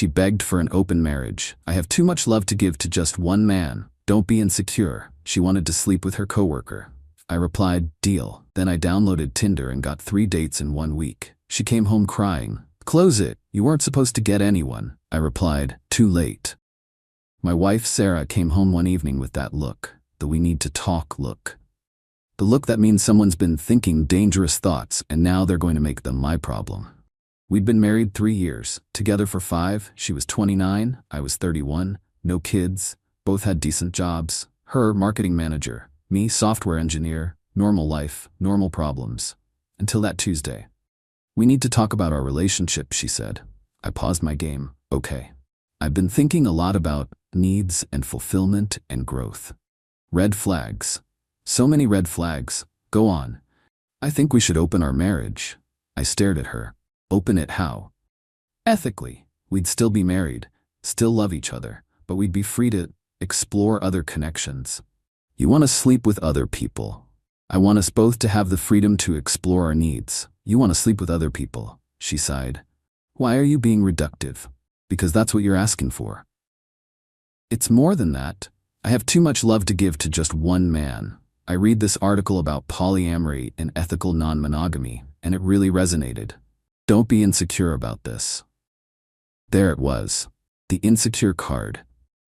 She begged for an open marriage. I have too much love to give to just one man. Don't be insecure. She wanted to sleep with her coworker. I replied, deal. Then I downloaded Tinder and got 3 dates in 1 week. She came home crying. Close it. You weren't supposed to get anyone. I replied, too late. My wife Sarah came home one evening with that look, the we need to talk look. The look that means someone's been thinking dangerous thoughts and now they're going to make them my problem. We'd been married 3 years, together for 5. She was 29, I was 31, no kids, both had decent jobs. Her, marketing manager, me, software engineer, normal life, normal problems. Until that Tuesday. We need to talk about our relationship, she said. I paused my game. Okay. I've been thinking a lot about needs and fulfillment and growth. Red flags. So many red flags. Go on. I think we should open our marriage. I stared at her. Open it how? Ethically. We'd still be married, still love each other, but we'd be free to explore other connections. You want to sleep with other people. I want us both to have the freedom to explore our needs. You want to sleep with other people, she sighed. Why are you being reductive? Because that's what you're asking for. It's more than that. I have too much love to give to just one man. I read this article about polyamory and ethical non-monogamy, and it really resonated. Don't be insecure about this. There it was. The insecure card.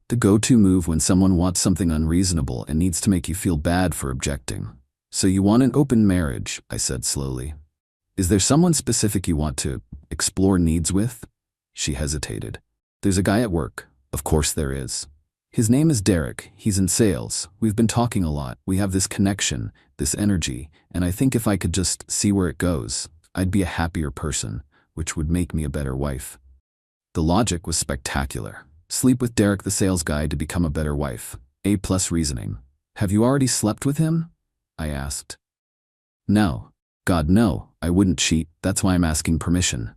The go-to move when someone wants something unreasonable and needs to make you feel bad for objecting. So you want an open marriage, I said slowly. Is there someone specific you want to explore needs with? She hesitated. There's a guy at work. Of course there is. His name is Derek. He's in sales. We've been talking a lot. We have this connection, this energy, and I think if I could just see where it goes, I'd be a happier person, which would make me a better wife. The logic was spectacular. Sleep with Derek the sales guy to become a better wife. A+ reasoning. Have you already slept with him? I asked. No. God, no. I wouldn't cheat. That's why I'm asking permission.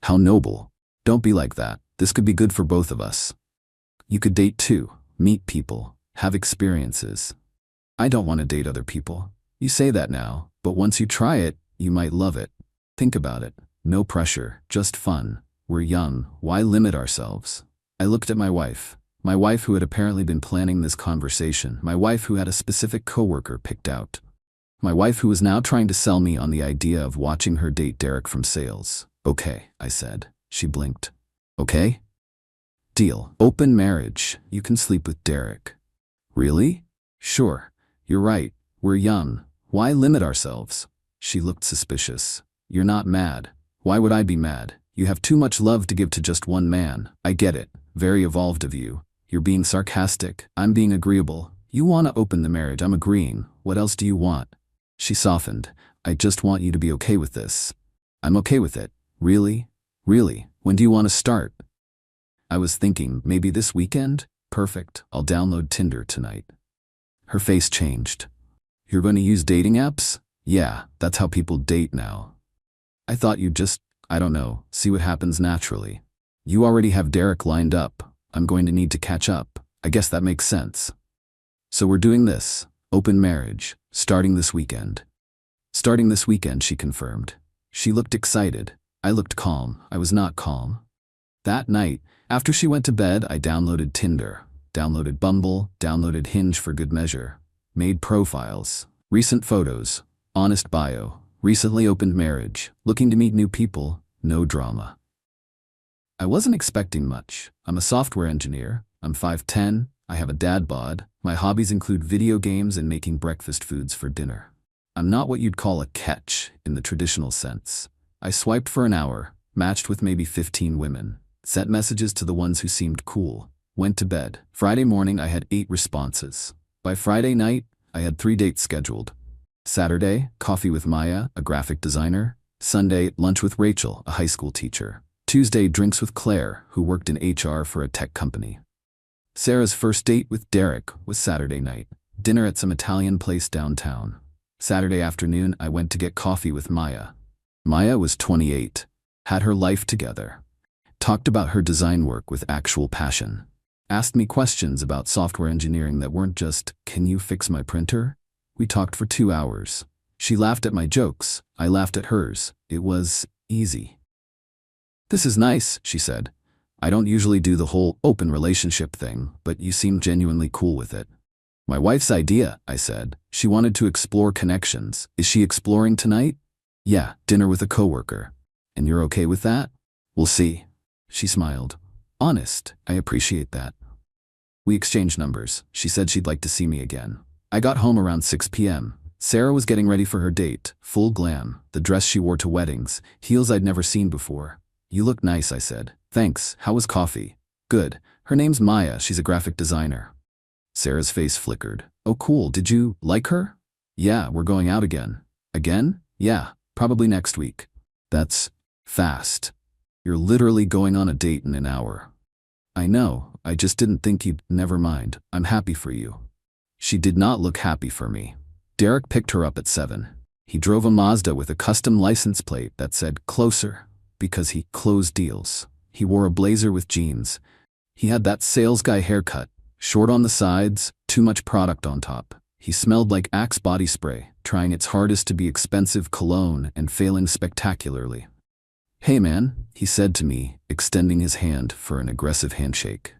How noble. Don't be like that. This could be good for both of us. You could date too, meet people, have experiences. I don't want to date other people. You say that now, but once you try it, you might love it. Think about it. No pressure, just fun. We're young. Why limit ourselves? I looked at my wife who had apparently been planning this conversation, my wife who had a specific coworker picked out. My wife who was now trying to sell me on the idea of watching her date Derek from sales. Okay, I said. She blinked. Okay? Deal. Open marriage. You can sleep with Derek. Really? Sure. You're right. We're young. Why limit ourselves? She looked suspicious. You're not mad. Why would I be mad? You have too much love to give to just one man. I get it. Very evolved of you. You're being sarcastic. I'm being agreeable. You want to open the marriage. I'm agreeing. What else do you want? She softened. I just want you to be okay with this. I'm okay with it. Really? Really? When do you want to start? I was thinking, maybe this weekend? Perfect. I'll download Tinder tonight. Her face changed. You're going to use dating apps? Yeah, that's how people date now. I thought you'd just, I don't know, see what happens naturally. You already have Derek lined up. I'm going to need to catch up. I guess that makes sense. So we're doing this. Open marriage. Starting this weekend. Starting this weekend, she confirmed. She looked excited. I looked calm. I was not calm. That night, after she went to bed, I downloaded Tinder, downloaded Bumble, downloaded Hinge for good measure, made profiles, recent photos, honest bio, recently opened marriage, looking to meet new people, no drama. I wasn't expecting much. I'm a software engineer. I'm 5'10". I have a dad bod. My hobbies include video games and making breakfast foods for dinner. I'm not what you'd call a catch in the traditional sense. I swiped for an hour, matched with maybe 15 women, sent messages to the ones who seemed cool, went to bed. Friday morning I had 8 responses. By Friday night, I had 3 dates scheduled. Saturday, coffee with Maya, a graphic designer. Sunday, lunch with Rachel, a high school teacher. Tuesday, drinks with Claire, who worked in HR for a tech company. Sarah's first date with Derek was Saturday night. Dinner at some Italian place downtown. Saturday afternoon, I went to get coffee with Maya. Maya was 28, had her life together. Talked about her design work with actual passion. Asked me questions about software engineering that weren't just, can you fix my printer? We talked for 2 hours. She laughed at my jokes. I laughed at hers. It was easy. This is nice, she said. I don't usually do the whole open relationship thing, but you seem genuinely cool with it. My wife's idea, I said. She wanted to explore connections. Is she exploring tonight? Yeah, dinner with a coworker. And you're okay with that? We'll see. She smiled. Honest, I appreciate that. We exchanged numbers. She said she'd like to see me again. I got home around 6 p.m. Sarah was getting ready for her date, full glam, the dress she wore to weddings, heels I'd never seen before. You look nice, I said. Thanks, how was coffee? Good. Her name's Maya, she's a graphic designer. Sarah's face flickered. Oh cool, did you like her? Yeah, we're going out again. Again? Yeah, probably next week. That's fast. You're literally going on a date in an hour. I know, I just didn't think you'd. Never mind, I'm happy for you. She did not look happy for me. Derek picked her up at 7. He drove a Mazda with a custom license plate that said closer, because he closed deals. He wore a blazer with jeans. He had that sales guy haircut, short on the sides, too much product on top. He smelled like Axe body spray, trying its hardest to be expensive cologne and failing spectacularly. Hey man, he said to me, extending his hand for an aggressive handshake.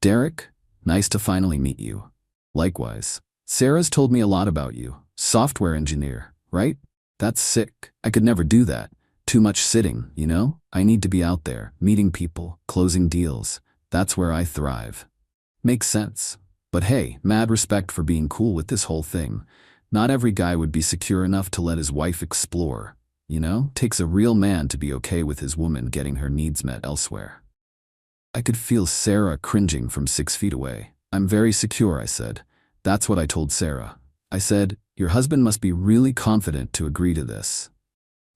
Derek, nice to finally meet you. Likewise. Sarah's told me a lot about you. Software engineer, right? That's sick. I could never do that. Too much sitting, you know? I need to be out there, meeting people, closing deals. That's where I thrive. Makes sense. But hey, mad respect for being cool with this whole thing. Not every guy would be secure enough to let his wife explore. You know, takes a real man to be okay with his woman getting her needs met elsewhere. I could feel Sarah cringing from 6 feet away. I'm very secure, I said. That's what I told Sarah. I said, your husband must be really confident to agree to this.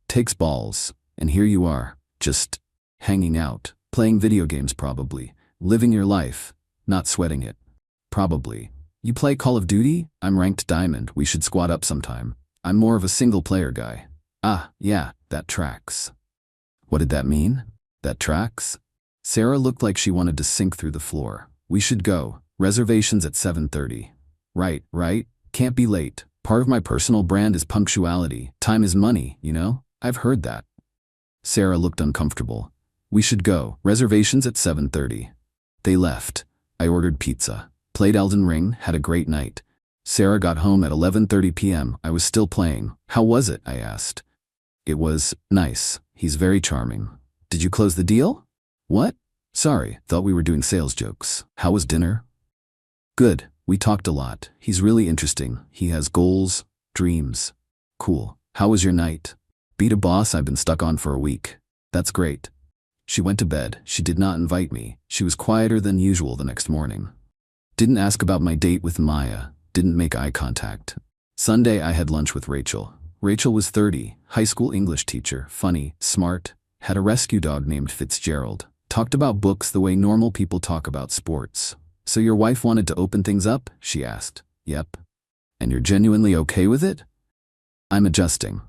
Takes balls, and here you are, just hanging out, playing video games probably, living your life, not sweating it. Probably. You play Call of Duty? I'm ranked diamond, we should squad up sometime. I'm more of a single player guy. Ah, yeah, that tracks. What did that mean? That tracks? Sarah looked like she wanted to sink through the floor. We should go. Reservations at 7:30. Right. Can't be late. Part of my personal brand is punctuality. Time is money, you know? I've heard that. Sarah looked uncomfortable. We should go. Reservations at 7:30. They left. I ordered pizza. Played Elden Ring, had a great night. Sarah got home at 11:30 p.m. I was still playing. How was it? I asked. It was nice. He's very charming. Did you close the deal? What? Sorry, thought we were doing sales jokes. How was dinner? Good. We talked a lot. He's really interesting. He has goals, dreams. Cool. How was your night? Beat a boss I've been stuck on for a week. That's great. She went to bed. She did not invite me. She was quieter than usual the next morning. Didn't ask about my date with Maya. Didn't make eye contact. Sunday I had lunch with Rachel. Rachel was 30, high school English teacher, funny, smart, had a rescue dog named Fitzgerald. Talked about books the way normal people talk about sports. So your wife wanted to open things up? She asked. Yep. And you're genuinely okay with it? I'm adjusting.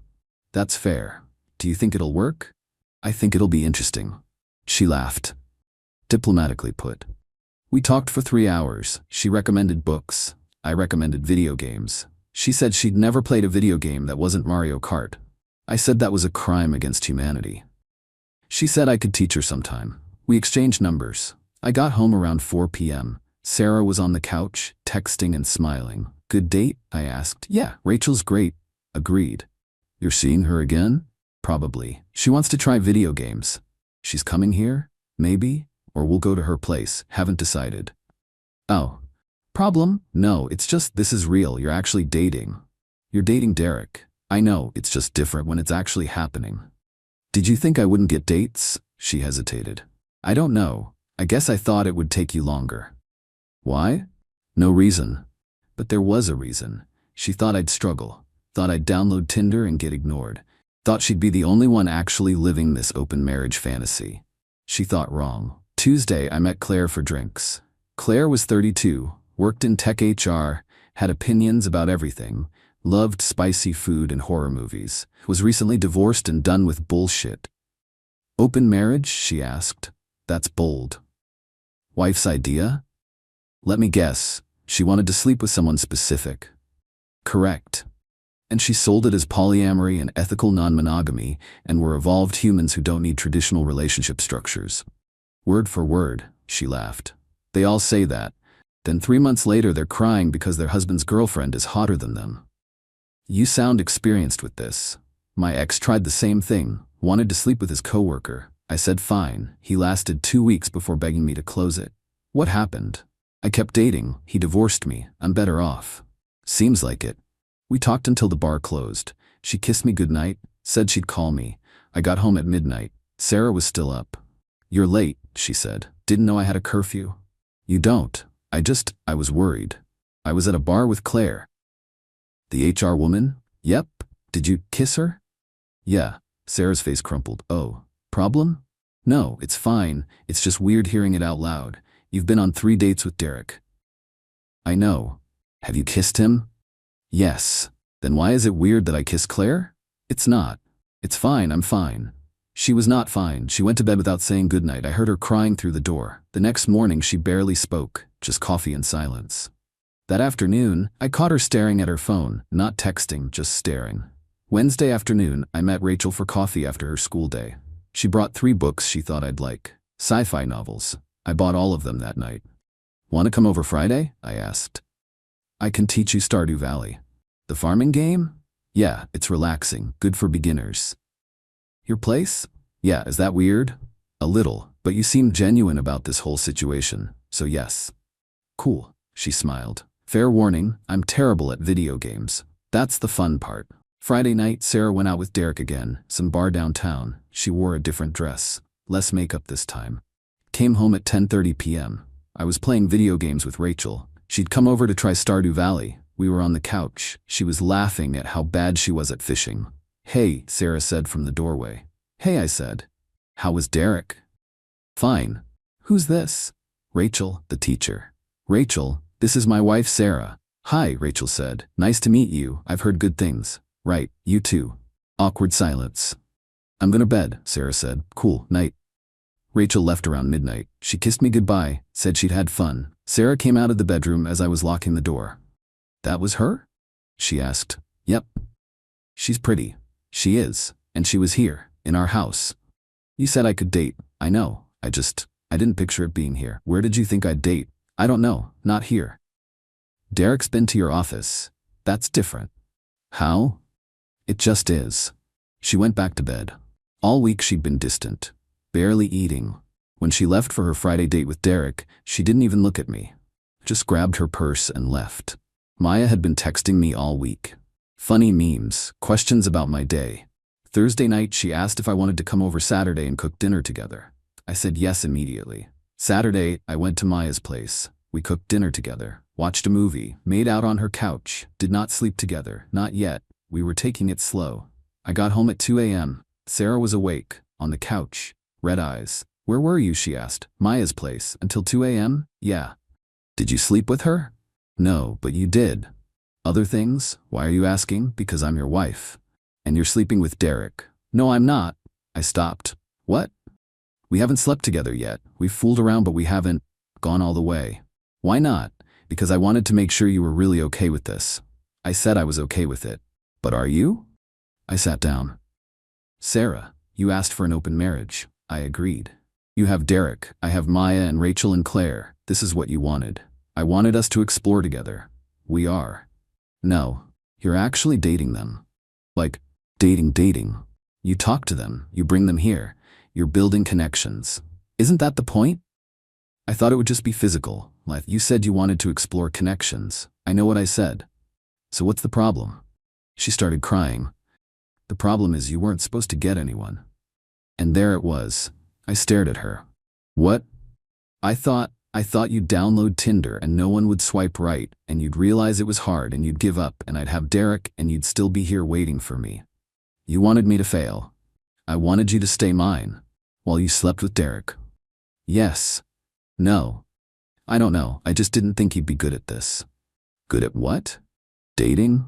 That's fair. Do you think it'll work? I think it'll be interesting. She laughed. Diplomatically put. We talked for 3 hours. She recommended books. I recommended video games. She said she'd never played a video game that wasn't Mario Kart. I said that was a crime against humanity. She said I could teach her sometime. We exchanged numbers. I got home around 4 p.m. Sarah was on the couch, texting and smiling. Good date? I asked. Yeah, Rachel's great. Agreed. You're seeing her again? Probably. She wants to try video games. She's coming here? Maybe? Or we'll go to her place. Haven't decided. Oh. Problem? No, it's just this is real. You're actually dating. You're dating Derek. I know, it's just different when it's actually happening. Did you think I wouldn't get dates? She hesitated. I don't know. I guess I thought it would take you longer. Why? No reason. But there was a reason. She thought I'd struggle. Thought I'd download Tinder and get ignored. Thought she'd be the only one actually living this open marriage fantasy. She thought wrong. Tuesday, I met Claire for drinks. Claire was 32, worked in tech HR, had opinions about everything, loved spicy food and horror movies, was recently divorced and done with bullshit. Open marriage? She asked. That's bold. Wife's idea? Let me guess. She wanted to sleep with someone specific. Correct. And she sold it as polyamory and ethical non-monogamy, and we're evolved humans who don't need traditional relationship structures. Word for word, she laughed. They all say that. Then 3 months later they're crying because their husband's girlfriend is hotter than them. You sound experienced with this. My ex tried the same thing, wanted to sleep with his coworker. I said fine. He lasted 2 weeks before begging me to close it. What happened? I kept dating. He divorced me. I'm better off. Seems like it. We talked until the bar closed. She kissed me goodnight, said she'd call me. I got home at midnight. Sarah was still up. You're late, she said. Didn't know I had a curfew. You don't. I was worried. I was at a bar with Claire. The HR woman? Yep. Did you kiss her? Yeah. Sarah's face crumpled. Oh. Problem? No, it's fine. It's just weird hearing it out loud. You've been on 3 dates with Derek. I know. Have you kissed him? Yes. Then why is it weird that I kissed Claire? It's not. It's fine, I'm fine. She was not fine. She went to bed without saying goodnight. I heard her crying through the door. The next morning she barely spoke, just coffee and silence. That afternoon, I caught her staring at her phone, not texting, just staring. Wednesday afternoon, I met Rachel for coffee after her school day. She brought 3 books she thought I'd like. Sci-fi novels. I bought all of them that night. Want to come over Friday? I asked. I can teach you Stardew Valley. The farming game? Yeah, it's relaxing, good for beginners. Your place? Yeah, is that weird? A little, but you seem genuine about this whole situation, so yes. Cool, she smiled. Fair warning, I'm terrible at video games. That's the fun part. Friday night, Sarah went out with Derek again, some bar downtown. She wore a different dress, less makeup this time. Came home at 10:30 p.m. I was playing video games with Rachel. She'd come over to try Stardew Valley. We were on the couch. She was laughing at how bad she was at fishing. Hey, Sarah said from the doorway. Hey, I said. How was Derek? Fine. Who's this? Rachel, the teacher. Rachel, this is my wife Sarah. Hi, Rachel said. Nice to meet you. I've heard good things. Right, you too. Awkward silence. I'm gonna bed, Sarah said. Cool, night. Rachel left around midnight. She kissed me goodbye, said she'd had fun. Sarah came out of the bedroom as I was locking the door. That was her? She asked. Yep. She's pretty. She is. And she was here, in our house. You said I could date. I know. I didn't picture it being here. Where did you think I'd date? I don't know. Not here. Derek's been to your office. That's different. How? It just is. She went back to bed. All week she'd been distant, barely eating. When she left for her Friday date with Derek, she didn't even look at me. Just grabbed her purse and left. Maya had been texting me all week. Funny memes, questions about my day. Thursday night she asked if I wanted to come over Saturday and cook dinner together. I said yes immediately. Saturday, I went to Maya's place. We cooked dinner together, watched a movie, made out on her couch, did not sleep together, not yet. We were taking it slow. I got home at 2 a.m. Sarah was awake, on the couch, red eyes. Where were you, she asked. Maya's place, until 2 a.m.? Yeah. Did you sleep with her? No, but you did. Other things? Why are you asking? Because I'm your wife. And you're sleeping with Derek. No, I'm not. I stopped. What? We haven't slept together yet. We've fooled around, but we haven't gone all the way. Why not? Because I wanted to make sure you were really okay with this. I said I was okay with it. But are you? I sat down. Sarah, you asked for an open marriage. I agreed. You have Derek, I have Maya and Rachel and Claire. This is what you wanted. I wanted us to explore together. We are. No, you're actually dating them. Like, dating. You talk to them, you bring them here. You're building connections. Isn't that the point? I thought it would just be physical. Like you said you wanted to explore connections. I know what I said. So what's the problem? She started crying. The problem is you weren't supposed to get anyone. And there it was. I stared at her. What? I thought you'd download Tinder and no one would swipe right, and you'd realize it was hard and you'd give up and I'd have Derek and you'd still be here waiting for me. You wanted me to fail. I wanted you to stay mine. While you slept with Derek. Yes. No. I don't know. I just didn't think you'd be good at this. Good at what? Dating?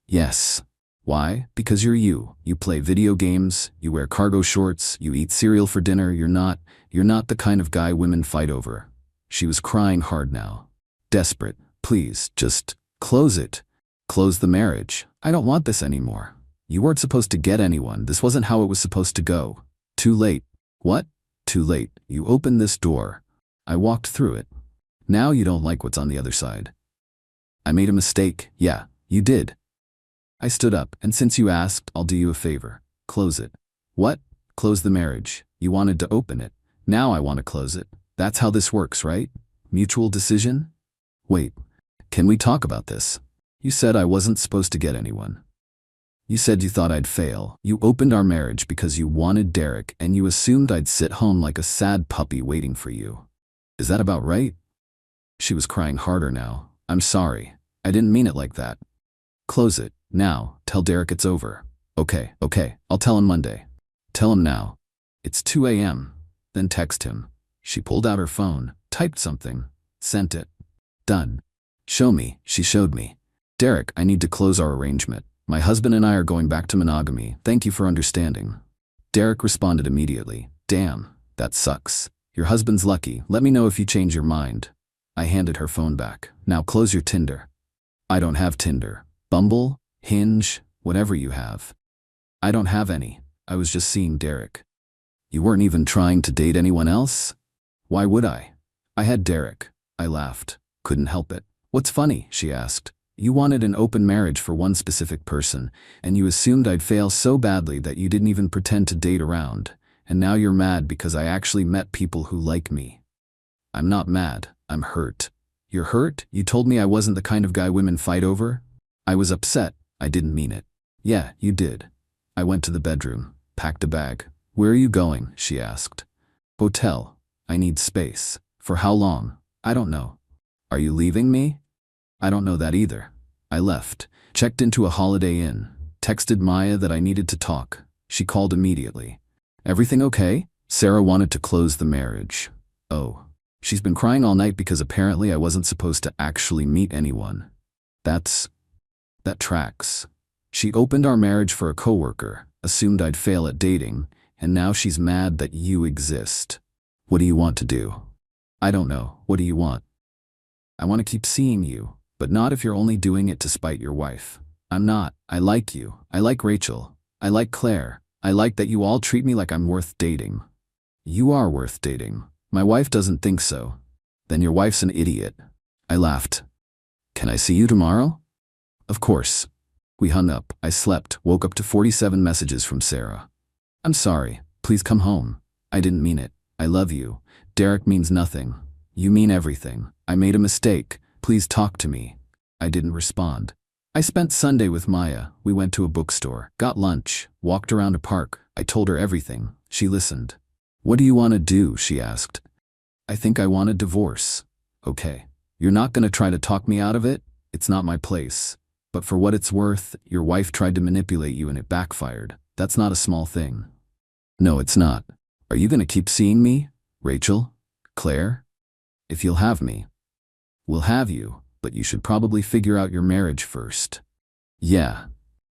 Yes. Why? Because you're you. You play video games, you wear cargo shorts, you eat cereal for dinner. You're not the kind of guy women fight over. She was crying hard now. Desperate. Please, just close it. Close the marriage. I don't want this anymore. You weren't supposed to get anyone. This wasn't how it was supposed to go. Too late. What? Too late. You opened this door. I walked through it. Now you don't like what's on the other side. I made a mistake. Yeah, you did. I stood up, and since you asked, I'll do you a favor. Close it. What? Close the marriage. You wanted to open it. Now I want to close it. That's how this works, right? Mutual decision? Wait, can we talk about this? You said I wasn't supposed to get anyone. You said you thought I'd fail. You opened our marriage because you wanted Derek, and you assumed I'd sit home like a sad puppy waiting for you. Is that about right? She was crying harder now. I'm sorry. I didn't mean it like that. Close it. Now. Tell Derek it's over. Okay. I'll tell him Monday. Tell him now. It's 2 a.m. Then text him. She pulled out her phone, typed something, sent it. Done. Show me. She showed me. Derek, I need to close our arrangement. My husband and I are going back to monogamy. Thank you for understanding. Derek responded immediately. Damn, that sucks. Your husband's lucky. Let me know if you change your mind. I handed her phone back. Now close your Tinder. I don't have Tinder. Bumble, Hinge, whatever you have. I don't have any. I was just seeing Derek. You weren't even trying to date anyone else? Why would I? I had Derek. I laughed. Couldn't help it. What's funny? She asked. You wanted an open marriage for one specific person, and you assumed I'd fail so badly that you didn't even pretend to date around, and now you're mad because I actually met people who like me. I'm not mad. I'm hurt. You're hurt? You told me I wasn't the kind of guy women fight over? I was upset. I didn't mean it. Yeah, you did. I went to the bedroom, packed a bag. Where are you going? She asked. Hotel. I need space. For how long? I don't know. Are you leaving me? I don't know that either. I left, checked into a Holiday Inn, texted Maya that I needed to talk. She called immediately. Everything okay? Sarah wanted to close the marriage. Oh. She's been crying all night because apparently I wasn't supposed to actually meet anyone. That tracks. She opened our marriage for a coworker, assumed I'd fail at dating, and now she's mad that you exist. What do you want to do? I don't know. What do you want? I want to keep seeing you. But not if you're only doing it to spite your wife. I'm not. I like you. I like Rachel. I like Claire. I like that you all treat me like I'm worth dating. You are worth dating. My wife doesn't think so. Then your wife's an idiot. I laughed. Can I see you tomorrow? Of course. We hung up. I slept, woke up to 47 messages from Sarah. I'm sorry. Please come home. I didn't mean it. I love you. Derek means nothing. You mean everything. I made a mistake. Please talk to me. I didn't respond. I spent Sunday with Maya. We went to a bookstore, got lunch, walked around a park. I told her everything. She listened. What do you want to do? She asked. I think I want a divorce. Okay. You're not going to try to talk me out of it? It's not my place. But for what it's worth, your wife tried to manipulate you and it backfired. That's not a small thing. No, it's not. Are you going to keep seeing me? Rachel? Claire? If you'll have me. We'll have you, but you should probably figure out your marriage first. Yeah.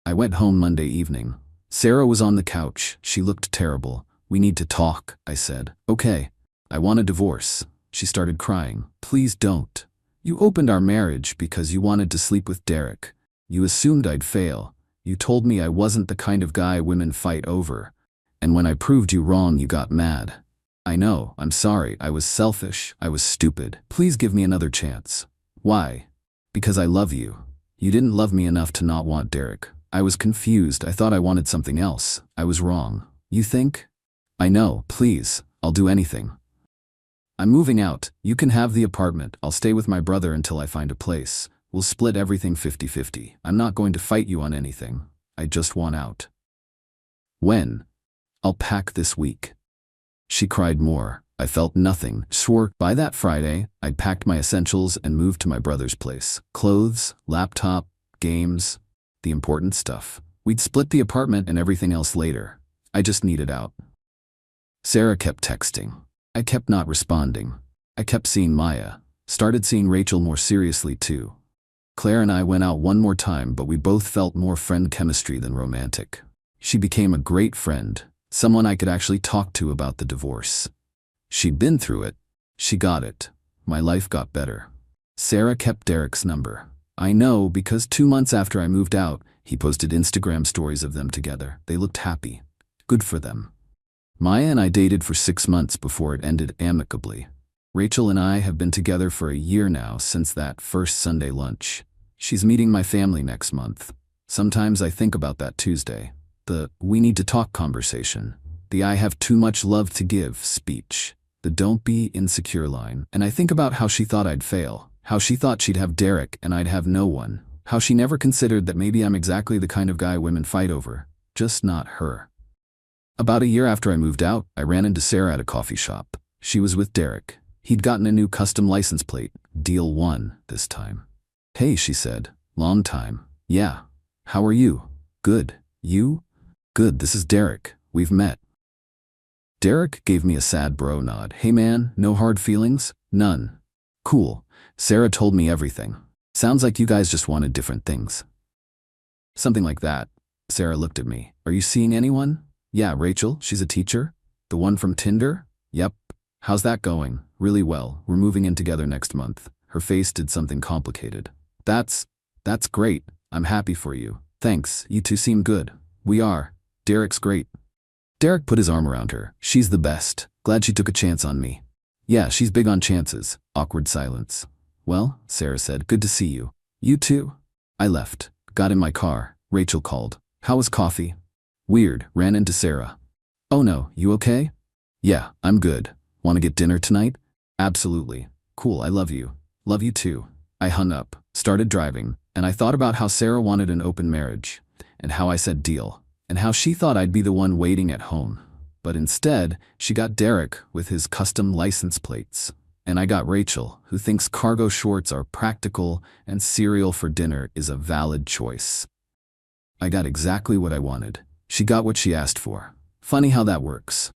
I went home Monday evening. Sarah was on the couch. She looked terrible. We need to talk, I said. Okay. I want a divorce. She started crying. Please don't. You opened our marriage because you wanted to sleep with Derek. You assumed I'd fail. You told me I wasn't the kind of guy women fight over. And when I proved you wrong, you got mad. I know, I'm sorry, I was selfish, I was stupid. Please give me another chance. Why? Because I love you. You didn't love me enough to not want Derek. I was confused, I thought I wanted something else. I was wrong. You think? I know, please, I'll do anything. I'm moving out. You can have the apartment. I'll stay with my brother until I find a place. We'll split everything 50-50. I'm not going to fight you on anything. I just want out. When? I'll pack this week. She cried more. I felt nothing. Swore by that Friday, I'd packed my essentials and moved to my brother's place. Clothes, laptop, games, the important stuff. We'd split the apartment and everything else later. I just needed out. Sarah kept texting. I kept not responding. I kept seeing Maya. Started seeing Rachel more seriously too. Claire and I went out one more time, but we both felt more friend chemistry than romantic. She became a great friend. Someone I could actually talk to about the divorce. She'd been through it. She got it. My life got better. Sarah kept Derek's number. I know because 2 months after I moved out, he posted Instagram stories of them together. They looked happy. Good for them. Maya and I dated for 6 months before it ended amicably. Rachel and I have been together for a year now since that first Sunday lunch. She's meeting my family next month. Sometimes I think about that Tuesday. The "we need to talk" conversation. The "I have too much love to give" speech. The "don't be insecure" line. And I think about how she thought I'd fail. How she thought she'd have Derek and I'd have no one. How she never considered that maybe I'm exactly the kind of guy women fight over. Just not her. About a year after I moved out, I ran into Sarah at a coffee shop. She was with Derek. He'd gotten a new custom license plate. Deal 1 this time. "Hey," she said. "Long time." "Yeah. How are you?" "Good. You?" "Good, this is Derek. We've met." Derek gave me a sad bro nod. "Hey man, no hard feelings?" "None." "Cool. Sarah told me everything. Sounds like you guys just wanted different things." "Something like that." Sarah looked at me. "Are you seeing anyone?" "Yeah, Rachel, she's a teacher." "The one from Tinder?" "Yep." "How's that going?" "Really well. We're moving in together next month." Her face did something complicated. That's great. I'm happy for you." "Thanks, you two seem good." "We are. Derek's great." Derek put his arm around her. "She's the best. Glad she took a chance on me." "Yeah, she's big on chances." Awkward silence. "Well," Sarah said, "good to see you." "You too." I left. Got in my car. Rachel called. "How was coffee?" "Weird." Ran into Sarah. "Oh no, you okay?" "Yeah, I'm good. Want to get dinner tonight?" "Absolutely." "Cool, I love you." "Love you too." I hung up, started driving, and I thought about how Sarah wanted an open marriage, and how I said deal, and how she thought I'd be the one waiting at home. But instead, she got Derek with his custom license plates. And I got Rachel, who thinks cargo shorts are practical and cereal for dinner is a valid choice. I got exactly what I wanted. She got what she asked for. Funny how that works.